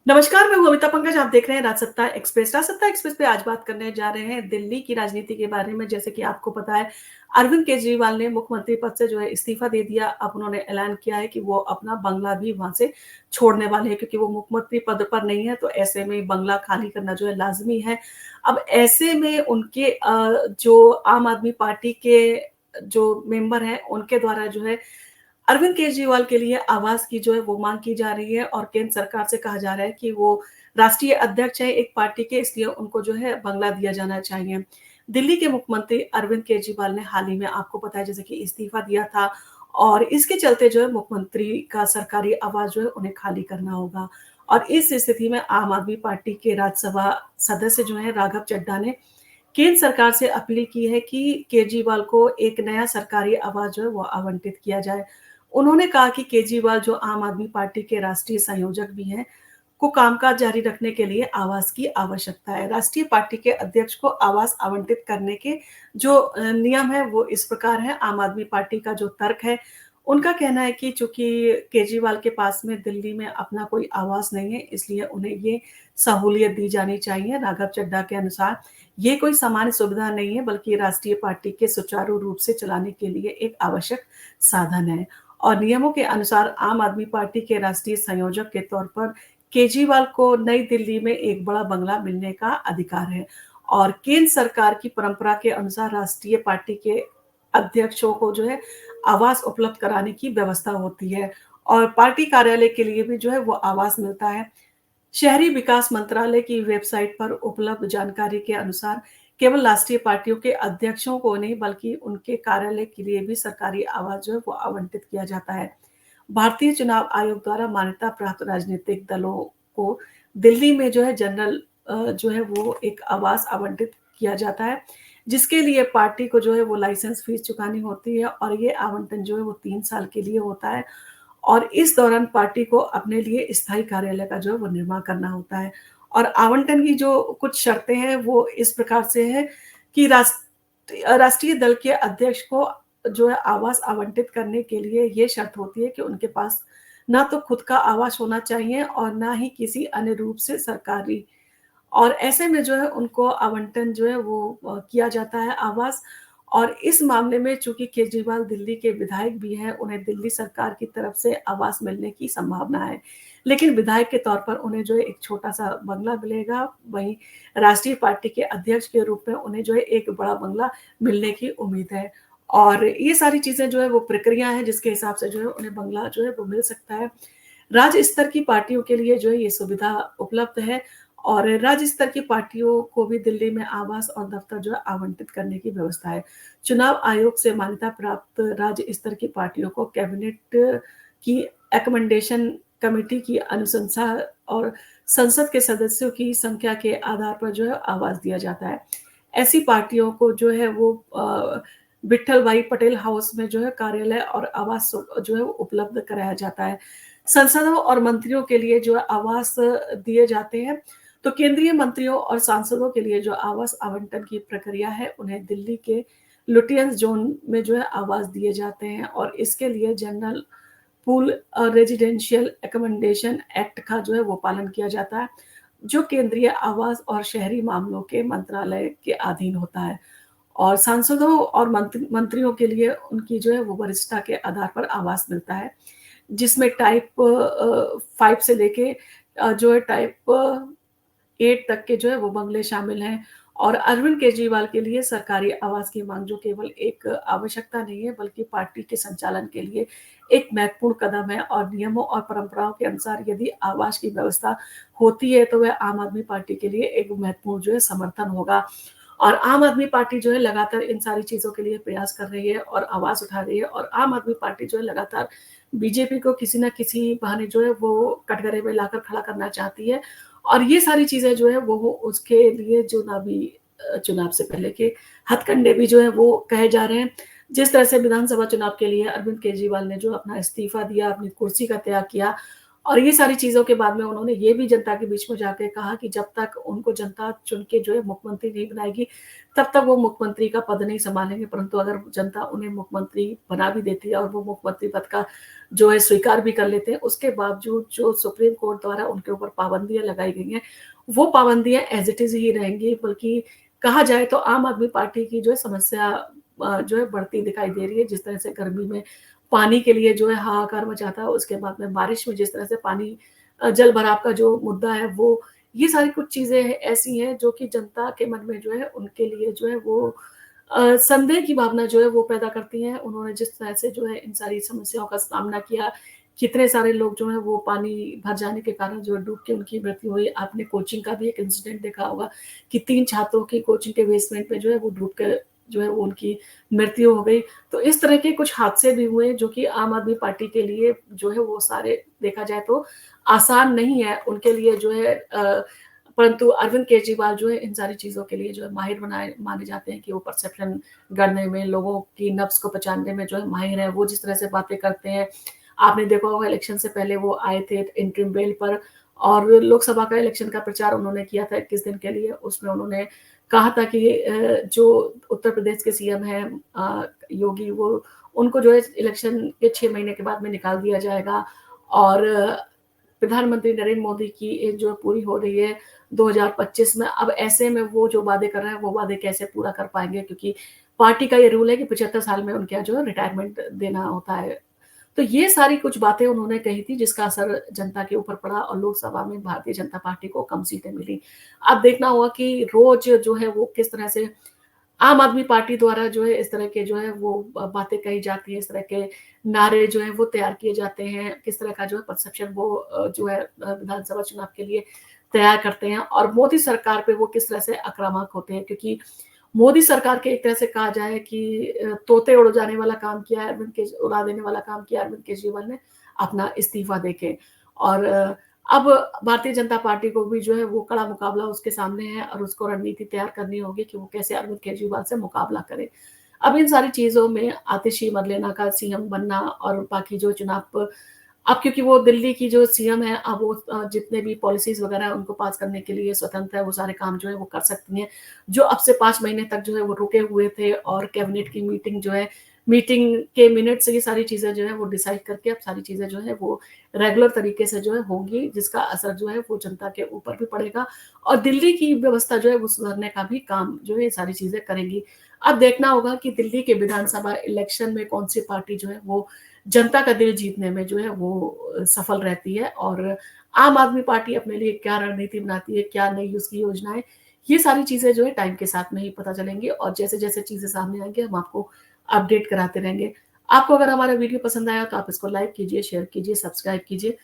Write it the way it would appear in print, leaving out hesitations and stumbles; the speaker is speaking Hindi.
नमस्कार, मैं हूँ अमिता पंकज, आप देख रहे हैं राजसत्ता एक्सप्रेस। राजसत्ता एक्सप्रेस पे आज बात करने जा रहे हैं दिल्ली की राजनीति के बारे में। जैसे कि आपको पता है, अरविंद केजरीवाल ने मुख्यमंत्री पद से जो है इस्तीफा दे दिया। अब उन्होंने ऐलान किया है कि वो अपना बंगला भी वहाँ से छोड़ने वाले हैं, क्योंकि वो मुख्यमंत्री पद पर नहीं है, तो ऐसे में बंगला खाली करना जो है लाज़मी है। अब ऐसे में उनके जो आम आदमी पार्टी के जो मेंबर हैं, उनके द्वारा जो है अरविंद केजरीवाल के लिए आवास की जो है वो माँग की जा रही है और केंद्र सरकार से कहा जा रहा है कि वो राष्ट्रीय अध्यक्ष हैं एक पार्टी के, इसलिए उनको जो है बंगला दिया जाना चाहिए। दिल्ली के मुख्यमंत्री अरविंद केजरीवाल ने हाल ही में आपको पता है जैसे कि इस्तीफा दिया था और इसके चलते जो है मुख्यमंत्री का सरकारी आवास जो है उन्हें खाली करना होगा। और इस स्थिति में आम आदमी पार्टी के राज्यसभा सदस्य जो हैं राघव चड्ढा ने केंद्र सरकार से अपील की है कि केजरीवाल को एक नया सरकारी आवास जो है वो आवंटित किया जाए। उन्होंने कहा कि केजरीवाल जो आम आदमी पार्टी के राष्ट्रीय संयोजक भी हैं, को कामकाज जारी रखने के लिए आवास की आवश्यकता है। राष्ट्रीय पार्टी के अध्यक्ष को आवास आवंटित करने के जो नियम है वो इस प्रकार है। आम आदमी पार्टी का जो तर्क है, उनका कहना है कि चूँकि केजरीवाल के पास में दिल्ली में अपना कोई आवास नहीं है, इसलिए उन्हें ये सहूलियत दी जानी चाहिए। राघव चड्ढा के अनुसार ये कोई सामान्य सुविधा नहीं है, बल्कि राष्ट्रीय पार्टी के सुचारू रूप से चलाने के लिए एक आवश्यक साधन है। और नियमों के अनुसार आम आदमी पार्टी के राष्ट्रीय संयोजक के तौर पर केजरीवाल को नई दिल्ली में एक बड़ा बंगला मिलने का अधिकार है। और केंद्र सरकार की परंपरा के अनुसार राष्ट्रीय पार्टी के अध्यक्षों को जो है आवास उपलब्ध कराने की व्यवस्था होती है और पार्टी कार्यालय के लिए भी जो है वो आवास मिलता है। शहरी विकास मंत्रालय की वेबसाइट पर उपलब्ध जानकारी के अनुसार केवल राष्ट्रीय पार्टियों के अध्यक्षों को नहीं बल्कि उनके कार्यालय के लिए भी सरकारी आवास जो है वो आवंटित किया जाता है। भारतीय चुनाव आयोग द्वारा मान्यता प्राप्त राजनीतिक दलों को दिल्ली में जो है जनरल जो है वो एक आवास आवंटित किया जाता है, जिसके लिए पार्टी को जो है वो लाइसेंस फीस चुकानी होती है और ये आवंटन जो है वो 3 साल के लिए होता है। और इस दौरान पार्टी को अपने लिए स्थायी कार्यालय का जो है वो निर्माण करना होता है। और आवंटन की जो कुछ शर्तें हैं वो इस प्रकार से है कि राष्ट्रीय दल के अध्यक्ष को जो है आवास आवंटित करने के लिए ये शर्त होती है कि उनके पास ना तो खुद का आवास होना चाहिए और ना ही किसी अन्य रूप से सरकारी। और ऐसे में जो है उनको आवंटन जो है वो किया जाता है आवास। और इस मामले में चूँकि केजरीवाल दिल्ली के विधायक भी हैं, उन्हें दिल्ली सरकार की तरफ से आवास मिलने की संभावना है। लेकिन विधायक के तौर पर उन्हें जो है एक छोटा-सा बंगला मिलेगा, वहीं राष्ट्रीय पार्टी के अध्यक्ष के रूप में उन्हें जो है एक बड़ा बंगला मिलने की उम्मीद है। और ये सारी चीज़ें जो है वो प्रक्रिया है जिसके हिसाब से जो है उन्हें बंगला जो है वो मिल सकता है। राज्य स्तर की पार्टियों के लिए जो है ये सुविधा उपलब्ध है और राज्य स्तर की पार्टियों को भी दिल्ली में आवास और दफ्तर जो है आवंटित करने की व्यवस्था है। चुनाव आयोग से मान्यता प्राप्त राज्य स्तर की पार्टियों को कैबिनेट की रिकमेंडेशन कमेटी की अनुशंसा और संसद के सदस्यों की संख्या के आधार पर जो है आवास दिया जाता है। ऐसी पार्टियों को जो है वो विट्ठल भाई पटेल हाउस में जो है कार्यालय और आवास जो है उपलब्ध कराया जाता है। सांसदों और मंत्रियों के लिए जो है आवास दिए जाते हैं, तो केंद्रीय मंत्रियों और सांसदों के लिए जो आवास आवंटन की प्रक्रिया है, उन्हें दिल्ली के लुटियंस ज़ोन में जो है आवास दिए जाते हैं और इसके लिए general pool residential accommodation act का जो है वो पालन किया जाता है, जो केंद्रीय आवास और शहरी मामलों के मंत्रालय के अधीन होता है। और सांसदों और मंत्रियों के लिए उनकी जो है वो वरिष्ठता के आधार पर आवास मिलता है, जिसमें टाइप 5 से लेके जो है टाइप 8 तक के जो है वो बंगले शामिल हैं। और अरविंद केजरीवाल के लिए सरकारी आवास की माँग जो केवल एक आवश्यकता नहीं है, बल्कि पार्टी के संचालन के लिए एक महत्वपूर्ण कदम है और नियमों और परंपराओं के अनुसार यदि आवास की व्यवस्था होती है, तो वह आम आदमी पार्टी के लिए एक महत्वपूर्ण जो है समर्थन होगा। और आम आदमी पार्टी जो है लगातार इन सारी चीज़ों के लिए प्रयास कर रही है और आवाज़ उठा रही है और आम आदमी पार्टी जो है लगातार बीजेपी को किसी न किसी बहाने जो है वो कटघरे में लाकर खड़ा करना चाहती है। और ये सारी चीज़ें जो है वो उसके लिए चुनाव से पहले के हथकंडे भी जो है वो कहे जा रहे हैं। जिस तरह से विधानसभा चुनाव के लिए अरविंद केजरीवाल ने जो अपना इस्तीफा दिया, अपनी कुर्सी का त्याग किया और ये सारी चीज़ों के बाद में उन्होंने ये भी जनता के बीच में जाके कहा कि जब तक उनको जनता चुन के जो है मुख्यमंत्री नहीं बनाएगी, तब तक वो मुख्यमंत्री का पद नहीं सँभालेंगे। परंतु अगर जनता उन्हें मुख्यमंत्री बना भी देती है और वो मुख्यमंत्री पद का जो है स्वीकार भी कर लेते हैं, उसके बावजूद जो सुप्रीम कोर्ट द्वारा उनके ऊपर पाबंदियाँ लगाई गई हैं, वो पाबंदियाँ एज़ इट इज़ ही रहेंगी। बल्कि कहा जाए तो आम आदमी पार्टी की जो है समस्या जो है बढ़ती दिखाई दे रही है। जिस तरह से गर्मी में पानी के लिए जो है हाहाकार मचा था, उसके बाद में बारिश में जिस तरह से पानी जल भराव का जो मुद्दा है वो ये सारी कुछ चीज़ें ऐसी हैं जो कि जनता के मन में जो है उनके लिए जो है वो संदेह की भावना जो है वो पैदा करती हैं। उन्होंने जिस तरह से जो है इन सारी समस्याओं का सामना किया, कितने सारे लोग जो हैं वो पानी भर जाने के कारण जो है डूब के उनकी मृत्यु हुई। आपने कोचिंग का भी एक इंसिडेंट देखा होगा कि 3 छात्रों की कोचिंग के बेसमेंट में जो है वो डूब के जो है वो उनकी मृत्यु हो गई। तो इस तरह के कुछ हादसे भी हुए जो कि आम आदमी पार्टी के लिए जो है वो सारे देखा जाए तो आसान नहीं है उनके लिए जो है परंतु अरविंद केजरीवाल जो है इन सारी चीज़ों के लिए जो है माहिर बनाए माने जाते हैं कि वो परसेप्शन गढ़ने में, लोगों की नब्ज़ को पहचानने में जो है माहिर हैं। वो जिस तरह से बातें करते हैं, आपने देखा होगा इलेक्शन से पहले वो आए थे इंटरिम बेल पर और लोकसभा का इलेक्शन का प्रचार उन्होंने किया था 21 दिन के लिए। उसमें उन्होंने कहा था कि जो उत्तर प्रदेश के सीएम हैं योगी वो उनको जो है इलेक्शन के 6 महीने के बाद में निकाल दिया जाएगा और प्रधानमंत्री नरेंद्र मोदी की एज जो पूरी हो रही है 2025 में। अब ऐसे में वो जो वादे कर रहे हैं, वो वादे कैसे पूरा कर पाएँगे क्योंकि पार्टी का ये रूल है कि 75 साल में उनके यहाँ जो है रिटायरमेंट देना होता है। तो ये सारी कुछ बातें उन्होंने कही थी जिसका असर जनता के ऊपर पड़ा और लोकसभा में भारतीय जनता पार्टी को कम सीटें मिली। अब देखना होगा कि रोज़ जो है वो किस तरह से आम आदमी पार्टी द्वारा जो है इस तरह के जो है वो बातें कही जाती हैं, इस तरह के नारे जो हैं वो तैयार किए जाते हैं, किस तरह का जो है परसेप्शन वो जो है विधानसभा चुनाव के लिए तैयार करते हैं और मोदी सरकार पे वो किस तरह से आक्रामक होते हैं क्योंकि मोदी सरकार के एक तरह से कहा जाए कि तोते उड़ जाने वाला काम किया है उड़ा देने वाला काम किया अरविंद केजरीवाल ने अपना इस्तीफा देके और अब भारतीय जनता पार्टी को भी जो है वो कड़ा मुकाबला उसके सामने है और उसको रणनीति तैयार करनी होगी कि वो कैसे अरविंद केजरीवाल से मुकाबला करे। अब इन सारी चीज़ों में आतिशी मरलेना का सीएम बनना और बाकी जो चुनाव अब क्योंकि वो दिल्ली की जो सीएम है, अब वो जितने भी पॉलिसीज़ वगैरह हैं, उनको पास करने के लिए स्वतंत्र है, वो सारे काम जो है वो कर सकती हैं। जो अब से 5 महीने तक जो है वो रुके हुए थे और कैबिनेट की मीटिंग जो है, मीटिंग के मिनट्स ये सारी चीज़ें जो है वो डिसाइड करके अब सारी चीज़ें जो है वो रेगुलर तरीके से जो है होंगी, जिसका असर जो है वो जनता के ऊपर भी पड़ेगा और दिल्ली की व्यवस्था जो है वो सुधरने का भी काम जो है ये सारी चीज़ें करेंगी। अब देखना होगा कि दिल्ली के विधानसभा इलेक्शन में कौन-सी पार्टी जो है वो जनता का दिल जीतने में जो है वो सफल रहती है और आम आदमी पार्टी अपने लिए क्या रणनीति बनाती है, क्या नई उसकी योजनाएँ, ये सारी चीज़ें जो है टाइम के साथ में ही पता चलेंगी और जैसे-जैसे चीज़ें सामने आएँगी हम आपको अपडेट कराते रहेंगे। आपको अगर हमारा वीडियो पसंद आया तो आप इसको लाइक कीजिए, शेयर कीजिए, सब्सक्राइब कीजिए